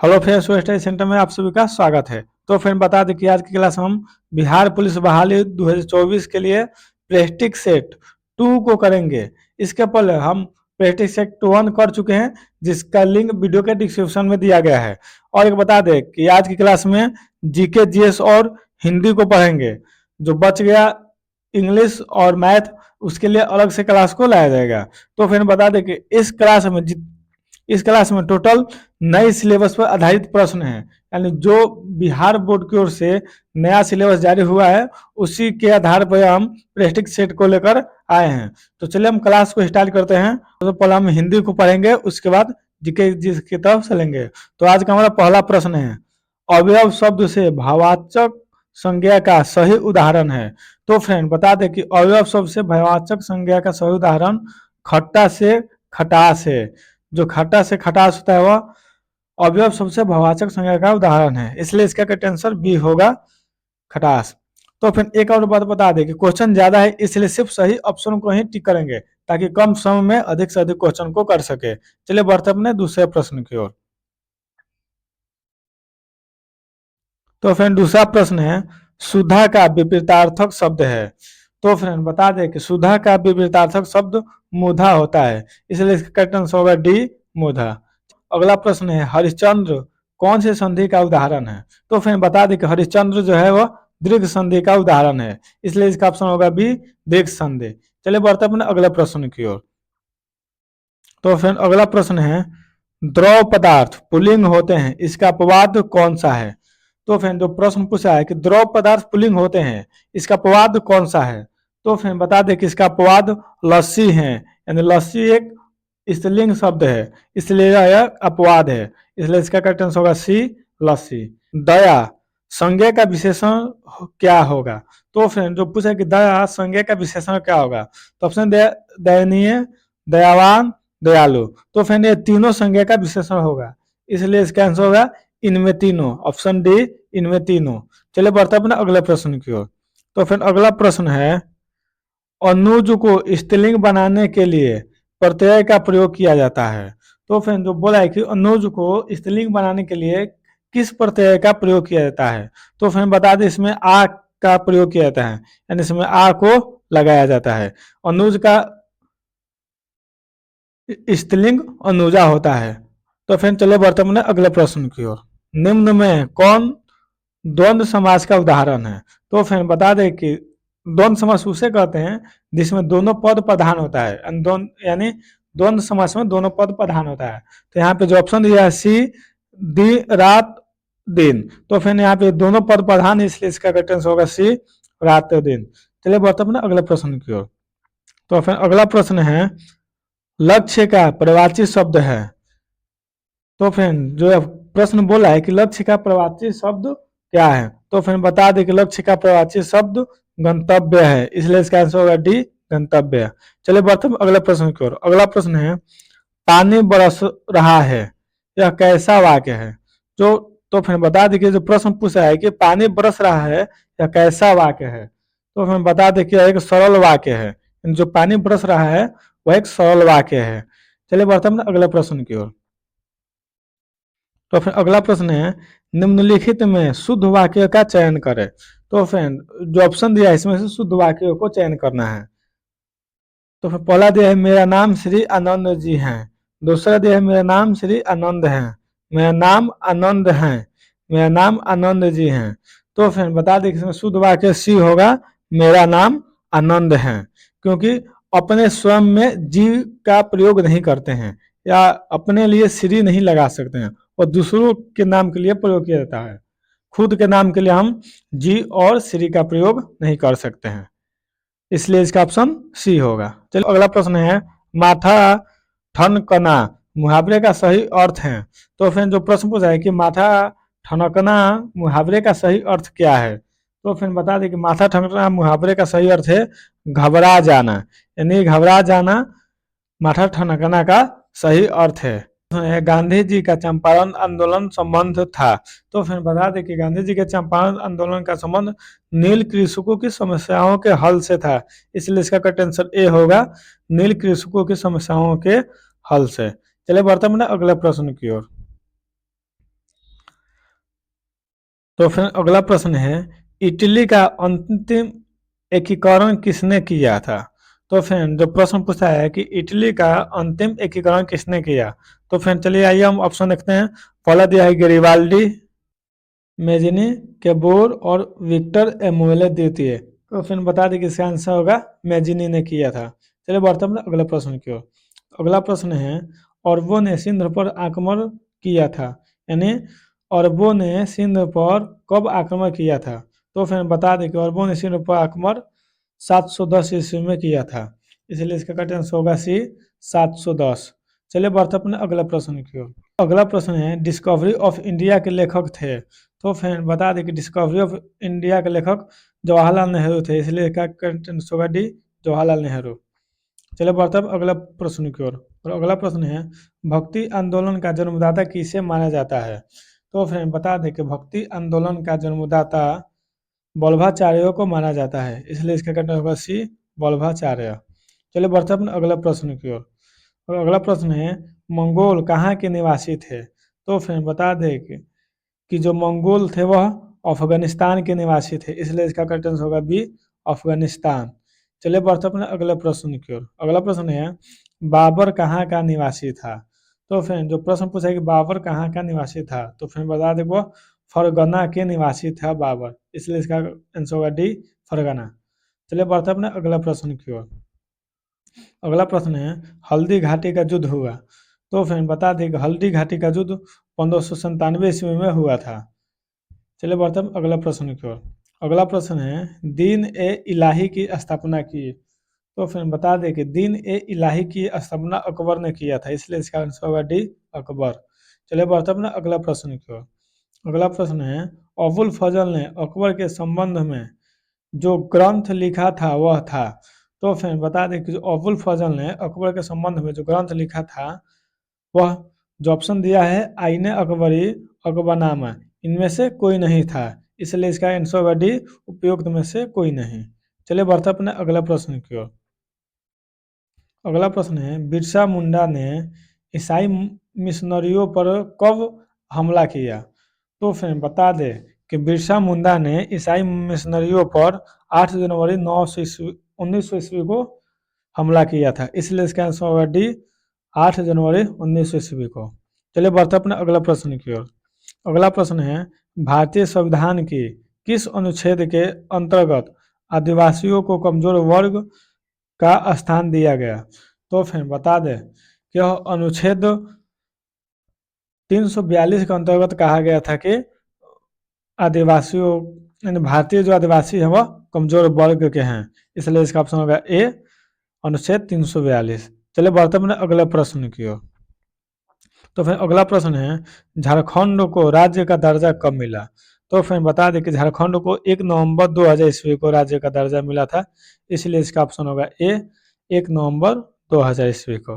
Hello friends, study centre में आप सभी का स्वागत है। तो फ्रेंड बता दें कि आज की क्लास हम बिहार पुलिस बहाली 2024 के लिए प्रैक्टिस सेट 2 को करेंगे। इसके पहले हम प्रैक्टिस सेट 1 कर चुके हैं, जिसका लिंक वीडियो के डिस्क्रिप्शन में दिया गया है। और एक बता दें कि आज की क्लास में जीके, जीएस और हिंदी को पढ़ेंगे। जो बच गया इंग्लिश और मैथ, उसके लिए अलग से क्लास को लाया जाएगा। तो फिर बता दें कि इस क्लास में टोटल नए सिलेबस पर आधारित प्रश्न है, यानी जो बिहार बोर्ड की ओर से नया सिलेबस जारी हुआ है उसी के आधार पर हम प्रैक्टिस सेट को लेकर आए हैं। तो चलिए हम क्लास को स्टार्ट करते हैं। तो पहले हम हिंदी को पढ़ेंगे, उसके बाद जीके की तरफ चलेंगे। तो आज का हमारा पहला प्रश्न है, अवयव शब्द से भाववाचक संज्ञा का सही उदाहरण है। तो फ्रेंड बता दें कि अवयव शब्द से भाववाचक संज्ञा का सही उदाहरण खट्टा से खटास है। जो खट्टा से खटास होता है वह अवयव शब्द से भाववाचक संज्ञा का उदाहरण है, इसलिए इसका करेक्ट आंसर बी होगा, खटास। तो फिर एक और बात बता दें कि क्वेश्चन ज्यादा है, इसलिए सिर्फ सही ऑप्शन को ही टिक करेंगे ताकि कम समय में अधिक से अधिक क्वेश्चन को कर सके। चलिए बढ़ते अपने दूसरे प्रश्न की ओर। तो फ्रेंड दूसरा प्रश्न है, सुधा का विपरीतार्थक शब्द है। तो फ्रेंड बता दें कि सुधा का विपरीतार्थक शब्द मुधा होता है, इसलिए इसका करेक्ट आंसर होगा डी, मुधा। अगला प्रश्न है, हरिश्चंद्र कौन से संधि का उदाहरण है। तो फ्रेंड बता दें कि हरिश्चंद्र जो है वह दीर्घ संधि का उदाहरण है, इसलिए इसका ऑप्शन होगा बी, दीर्घ संधि। चलिए बढ़ते अपने अगले प्रश्न की ओर। तो फ्रेंड अगला प्रश्न है, द्रव पदार्थ पुल्लिंग होते हैं, इसका अपवाद कौन सा है। तो फ्रेंड जो प्रश्न पूछा है कि द्रव पदार्थ पुल्लिंग होते हैं, इसका अपवाद कौन सा है। तो फ्रेंड बता दें कि इसका अपवाद लस्सी है, यानी लस्सी एक स्त्रीलिंग शब्द है, इसलिए यह अपवाद है, इसलिए इसका करेक्ट आंसर होगा सी, लस्सी। दया संज्ञा का विशेषण क्या होगा। तो फ्रेंड जो पूछा है कि दया संज्ञा का विशेषण क्या होगा, तो ऑप्शन दयनीय, दयावान, दयालु। तो फ्रेंड ये तीनों संज्ञा का विशेषण होगा, इसलिए इसका आंसर होगा इनमें तीनों, ऑप्शन डी, इनमें तीनों। चलिए बढ़ते अपने अगले प्रश्न की ओर। तो फ्रेंड अगला प्रश्न है, अनुज को स्त्रीलिंग बनाने के लिए प्रत्यय का प्रयोग किया जाता है। तो फ्रेंड जो बोला है कि अनुज को स्त्रीलिंग बनाने के लिए किस प्रत्यय का प्रयोग किया जाता है। तो फ्रेंड बता दें इसमें आ का प्रयोग किया जाता है, यानी इसमें आ को लगाया जाता है। अनुज का स्त्रीलिंग अनुजा होता है। तो फ्रेंड चलिए बढ़ते हैं अगले प्रश्न की ओर। निम्न में कौन द्वंद्व समास का उदाहरण है। तो फ्रेंड बता दें कि द्वंद्व समास उसे कहते हैं जिसमें दोनों पद प्रधान होता है, यानी द्वंद्व समास में दोनों पद प्रधान होता है। तो यहाँ पे जो ऑप्शन दिया है सी, दिन रात दिन। तो फिर यहाँ पे दोनों पद प्रधान है, इसलिए इसका करेक्ट आंसर होगा सी, रात दिन। चलिए बढ़ते अपने अगले प्रश्न की ओर। तो फिर अगला प्रश्न है, लक्ष्य का प्रवाची शब्द है। तो फ्रेंड जो प्रश्न बोला है कि लक्ष्य का प्रवाची शब्द क्या है। तो फ्रेंड बता दें कि लक्ष्य का प्रवाची शब्द गंतव्य है, इसलिए इसका आंसर होगा डी, गंतव्य। चलिए बढ़ते हैं अगले प्रश्न की ओर। अगला प्रश्न है, पानी बरस रहा है, यह कैसा वाक्य है। जो तो फिर बता दें कि जो प्रश्न पूछा है कि पानी बरस रहा है यह कैसा वाक्य है। तो फिर बता दें कि यह एक सरल वाक्य है, जो पानी बरस रहा है वह एक सरल वाक्य है। चलिए बढ़ते हैं अगले प्रश्न की ओर। तो फिर अगला प्रश्न है, निम्नलिखित में शुद्ध वाक्य का चयन करें। तो फ्रेंड जो ऑप्शन दिया है इसमें से शुद्ध वाक्य को चयन करना है। तो फिर पहला दिया है, मेरा नाम श्री आनंद जी है। दूसरा दिया है, मेरा नाम श्री आनंद है, मेरा नाम आनंद है, मेरा नाम आनंद जी है। तो फ्रेंड बता दें इसमें शुद्ध वाक्य सी होगा, मेरा नाम आनंद है, क्योंकि अपने स्वयं में जी का प्रयोग नहीं करते हैं या अपने लिए श्री नहीं लगा सकते हैं, और दूसरों के नाम के लिए प्रयोग किया जाता है। खुद के नाम के लिए हम जी और श्री का प्रयोग नहीं कर सकते हैं, इसलिए इसका ऑप्शन सी होगा। चलिए अगला प्रश्न है, माथा ठनकना मुहावरे का सही अर्थ है। तो फिर जो प्रश्न पूछा है कि माथा ठनकना मुहावरे का सही अर्थ क्या है। तो फिर बता दें कि माथा ठनकना मुहावरे का सही अर्थ है घबरा जाना, यानी घबरा जाना माथा ठनकना का सही अर्थ है। गांधी जी का चंपारण आंदोलन संबंध था। तो फिर बता दें कि गांधी जी के चंपारण आंदोलन का संबंध नील कृषकों की समस्याओं के हल से था, इसलिए इसका करेक्ट आंसर ए होगा, नील कृषकों की समस्याओं के हल से। चलिए बढ़ते हैं अगले प्रश्न की ओर। तो फिर अगला प्रश्न है, इटली का अंतिम एकीकरण किसने किया था? तो फिर जो प्रश्न पूछा है कि इटली का अंतिम एकीकरण किसने किया, तो फिर चलिए आइए हम ऑप्शन देखते हैं। पहला दिया है गरिबाल्डी, मेजिनी, केबोर और विक्टर एमुएले द्वितीय। तो फिर बता दें कि इसका आंसर होगा मेजिनी ने किया था। चलिए बढ़ते हैं अगले प्रश्न की ओर। अगला प्रश्न है, अरबों ने सिंध पर आक्रमण किया था, यानी अरबों ने सिंध पर कब आक्रमण किया था? तो फिर बता दें कि अरबों ने सिंध पर आक्रमण 710 ईस्वी में किया था, इसलिए इसका करेक्ट आंसर होगा सी 710। चलिए बढ़ते अपने अगला प्रश्न की ओर। अगला प्रश्न है, डिस्कवरी ऑफ इंडिया के लेखक थे? तो फिर बता दें कि डिस्कवरी ऑफ इंडिया के लेखक जवाहरलाल नेहरू थे, इसलिए इसका करेक्ट आंसर होगा डी जवाहरलाल नेहरू। चलिए बढ़ते हैं अगला प्रश्न की ओर। और अगला प्रश्न है, भक्ति आंदोलन का जन्मदाता किसे माना जाता है? तो फिर बता दें कि भक्ति आंदोलन का जन्मदाता वल्लभाचार्य को माना जाता है, इसलिए इसका करेक्ट होगा सी वल्लभाचार्य। चलिए बढ़ते हैं अगला प्रश्न की ओर। और अगला प्रश्न है, मंगोल कहाँ के निवासी थे? तो फिर बता दें कि जो मंगोल थे वह अफगानिस्तान के निवासी थे, इसलिए इसका करेक्ट आंसर होगा बी अफगानिस्तान। चलिए बढ़ते अपने अगले प्रश्न की ओर। अगला प्रश्न है, बाबर कहाँ का निवासी था? तो फिर जो प्रश्न पूछा है कि बाबर कहाँ का निवासी था, तो फिर बता दें वो फरगना के निवासी था बाबर, इसलिए इसका आंसर होगा डी फरगना। चलिए बढ़ते अपने अगला प्रश्न की ओर। अगला प्रश्न है, हल्दी घाटी का युद्ध हुआ? तो फिर बता दें कि हल्दी घाटी का युद्ध 1597 ईस्वी में हुआ था। चलिए बढ़ते हैं अगला प्रश्न की ओर। अगला प्रश्न है, दीन ए इलाही की स्थापना की? तो फिर बता दें कि दीन ए इलाही की स्थापना अकबर ने किया था, इसलिए इसका आंसर होगा डी अकबर। चलिए बढ़ते हैं अगला प्रश्न की ओर। अगला प्रश्न है, अबुल फजल ने अकबर के संबंध में जो ग्रंथ लिखा था वह था? तो फिर बता दें कि जो अबुल फजल ने अकबर के संबंध में जो ग्रंथ लिखा था वह, जो ऑप्शन दिया है, आईने अकबरी, अकबरनामा, इनमें से कोई नहीं था, इसलिए इसका आंसर होगा डी उपयुक्त में से कोई नहीं। चलिए बढ़ते अपने अगला प्रश्न की ओर। अगला प्रश्न है, बिरसा मुंडा ने ईसाई मिशनरियों पर कब हमला किया? तो फिर बता दें कि बिरसा मुंडा ने ईसाई मिशनरियों पर 8 जनवरी 1900 ईस्वी को हमला किया था, इसलिए इसका आंसर होगा डी 8 जनवरी 1900 ईस्वी को। चलिए बढ़ते अपने अगला प्रश्न की ओर। अगला प्रश्न है, भारतीय संविधान की किस अनुच्छेद के अंतर्गत आदिवासियों को कमजोर वर्ग का स्थान दिया गया? तो फिर बता दें कि यह अनुच्छेद 342 के अंतर्गत कहा गया था कि आदिवासियों, यानी भारतीय जो आदिवासी है वह कमजोर वर्ग के हैं, इसलिए इसका ऑप्शन होगा ए अनुच्छेद 342। चलिए बढ़ते हैं अगले प्रश्न की ओर। तो फिर अगला प्रश्न है, झारखंड को राज्य का दर्जा कब मिला? तो फिर बता दें कि झारखंड को 1 नवंबर 2000 ईस्वी को राज्य का दर्जा मिला था, इसलिए इसका ऑप्शन होगा ए 1 नवंबर 2000 ईस्वी को।